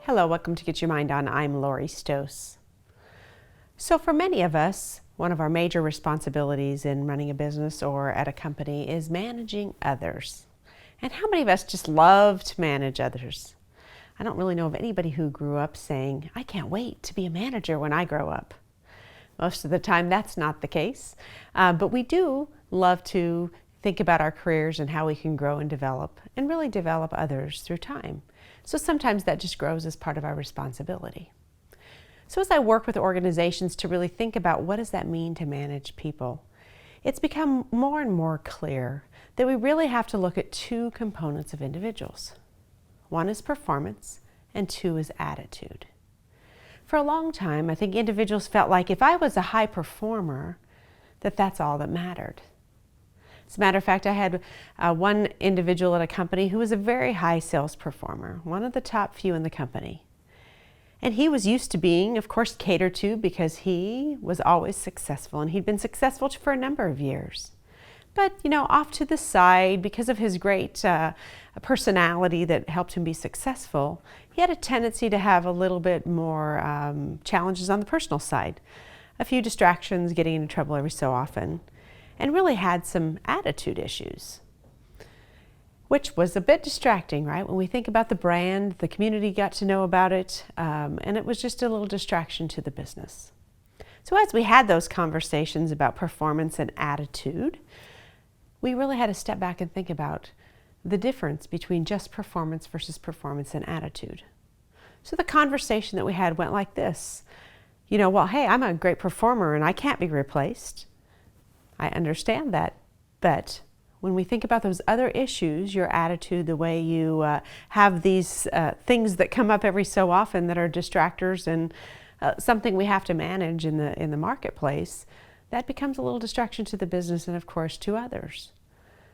Hello, welcome to Get Your Mind On. I'm Lori Stohs. So for many of us, one of our major responsibilities in running a business or at a company is managing others. And how many of us just love to manage others? I don't really know of anybody who grew up saying, I can't wait to be a manager when I grow up. Most of the time that's not the case, but we do love to think about our careers and how we can grow and really develop others through time. So sometimes that just grows as part of our responsibility. So as I work with organizations to really think about what does that mean to manage people, it's become more and more clear that we really have to look at two components of individuals. One is performance and two is attitude. For a long time, I think individuals felt like if I was a high performer, that's all that mattered. As a matter of fact, I had one individual at a company who was a very high sales performer, one of the top few in the company. And he was used to being, of course, catered to because he was always successful, and he'd been successful for a number of years. But, off to the side, because of his great personality that helped him be successful, he had a tendency to have a little bit more challenges on the personal side. A few distractions, getting into trouble every so often, and really had some attitude issues, which was a bit distracting, right? When we think about the brand, the community got to know about it, and it was just a little distraction to the business. So as we had those conversations about performance and attitude, we really had to step back and think about the difference between just performance versus performance and attitude. So the conversation that we had went like this. Well, hey, I'm a great performer and I can't be replaced. I understand that, but when we think about those other issues, your attitude, the way you have these things that come up every so often that are distractors and something we have to manage in the marketplace, that becomes a little distraction to the business and of course to others.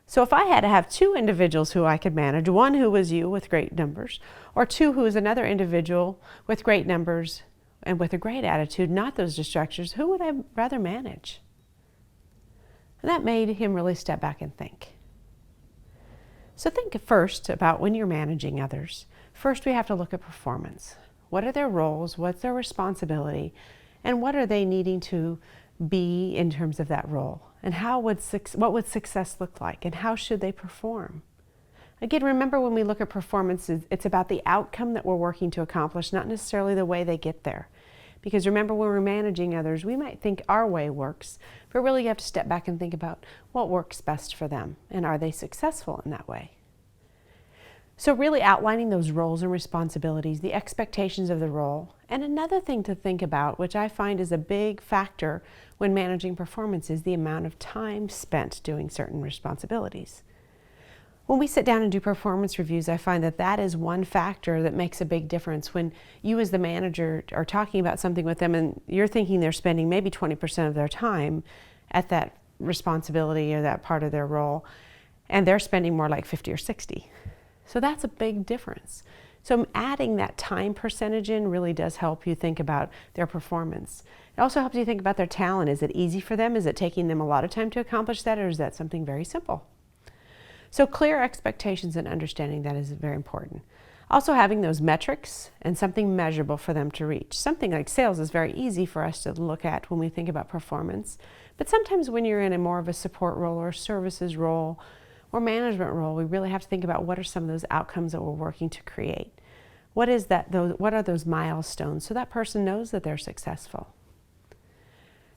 So if I had to have two individuals who I could manage, one who was you with great numbers, or two who is another individual with great numbers and with a great attitude, not those distractors, who would I rather manage? And that made him really step back and think. So think first about when you're managing others. First, we have to look at performance. What are their roles? What's their responsibility? And what are they needing to be in terms of that role? And what would success look like? And how should they perform? Again, remember when we look at performance, it's about the outcome that we're working to accomplish, not necessarily the way they get there. Because remember, when we're managing others, we might think our way works, but really you have to step back and think about what works best for them, and are they successful in that way? So really outlining those roles and responsibilities, the expectations of the role. And another thing to think about, which I find is a big factor when managing performance, is the amount of time spent doing certain responsibilities. When we sit down and do performance reviews, I find that is one factor that makes a big difference. When you as the manager are talking about something with them and you're thinking they're spending maybe 20% of their time at that responsibility or that part of their role, and they're spending more like 50 or 60. So that's a big difference. So adding that time percentage in really does help you think about their performance. It also helps you think about their talent. Is it easy for them? Is it taking them a lot of time to accomplish that, or is that something very simple? So clear expectations and understanding that is very important. Also having those metrics and something measurable for them to reach. Something like sales is very easy for us to look at when we think about performance. But sometimes when you're in a more of a support role or a services role or management role, we really have to think about what are some of those outcomes that we're working to create. What are those milestones so that person knows that they're successful?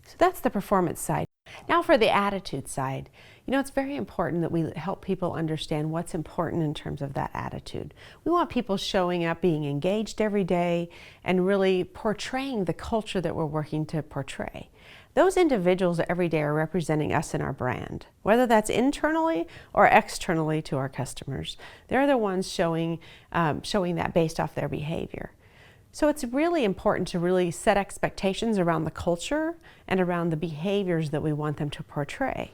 So that's the performance side. Now for the attitude side, it's very important that we help people understand what's important in terms of that attitude. We want people showing up, being engaged every day, and really portraying the culture that we're working to portray. Those individuals every day are representing us and our brand, whether that's internally or externally to our customers. They're the ones showing that based off their behavior. So it's really important to really set expectations around the culture and around the behaviors that we want them to portray.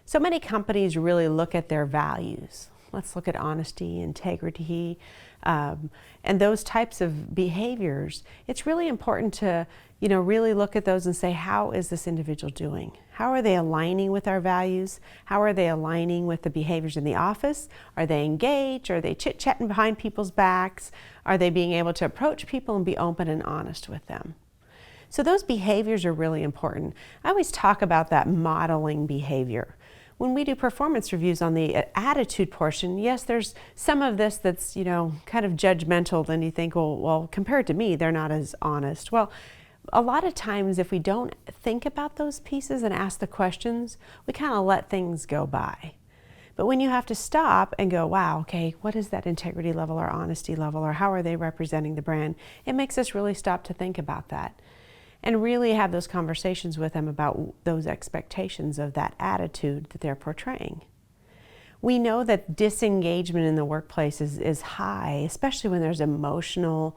So many companies really look at their values. let's look at honesty, integrity, and those types of behaviors. It's really important to, really look at those and say, how is this individual doing? How are they aligning with our values? How are they aligning with the behaviors in the office? Are they engaged? Are they chit-chatting behind people's backs? Are they being able to approach people and be open and honest with them? So those behaviors are really important. I always talk about that modeling behavior. When we do performance reviews on the attitude portion, yes, there's some of this that's, kind of judgmental, and you think, well, compared to me, they're not as honest. Well, a lot of times if we don't think about those pieces and ask the questions, we kind of let things go by. But when you have to stop and go, wow, okay, what is that integrity level or honesty level, or how are they representing the brand? It makes us really stop to think about that and really have those conversations with them about those expectations of that attitude that they're portraying. We know that disengagement in the workplace is high, especially when there's emotional,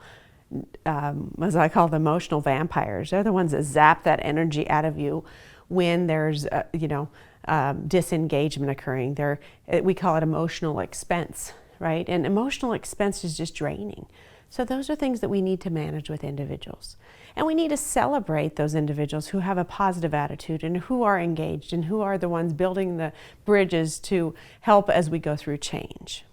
as I call them, emotional vampires. They're the ones that zap that energy out of you when there's, disengagement occurring. We call it emotional expense, right? And emotional expense is just draining. So those are things that we need to manage with individuals. And we need to celebrate those individuals who have a positive attitude and who are engaged and who are the ones building the bridges to help as we go through change.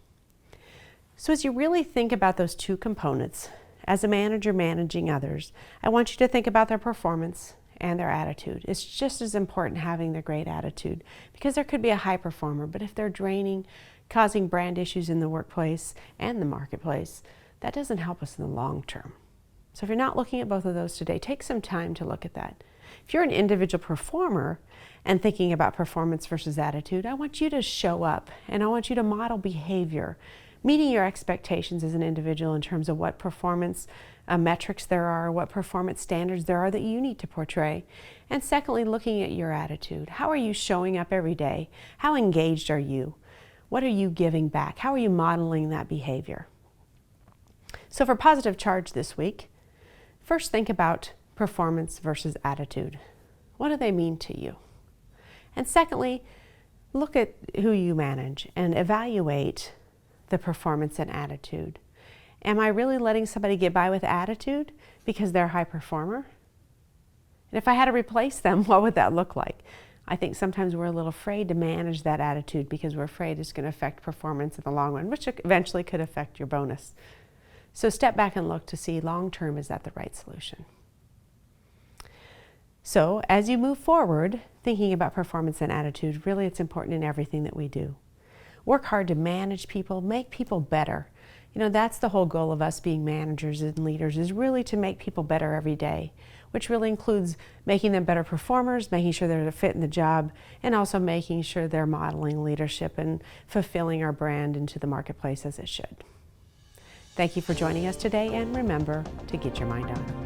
So as you really think about those two components, as a manager managing others, I want you to think about their performance and their attitude. It's just as important having the great attitude, because there could be a high performer, but if they're draining, causing brand issues in the workplace and the marketplace, that doesn't help us in the long term. So if you're not looking at both of those today, take some time to look at that. If you're an individual performer and thinking about performance versus attitude, I want you to show up and I want you to model behavior, meeting your expectations as an individual in terms of what performance metrics there are, what performance standards there are that you need to portray. And secondly, looking at your attitude. How are you showing up every day? How engaged are you? What are you giving back? How are you modeling that behavior? So for positive charge this week, first think about performance versus attitude. What do they mean to you? And secondly, look at who you manage and evaluate the performance and attitude. Am I really letting somebody get by with attitude because they're a high performer? And if I had to replace them, what would that look like? I think sometimes we're a little afraid to manage that attitude because we're afraid it's going to affect performance in the long run, which eventually could affect your bonus. So step back and look to see long-term, is that the right solution? So as you move forward, thinking about performance and attitude, really it's important in everything that we do. Work hard to manage people, make people better. That's the whole goal of us being managers and leaders, is really to make people better every day, which really includes making them better performers, making sure they're a fit in the job, and also making sure they're modeling leadership and fulfilling our brand into the marketplace as it should. Thank you for joining us today, and remember to get your mind on.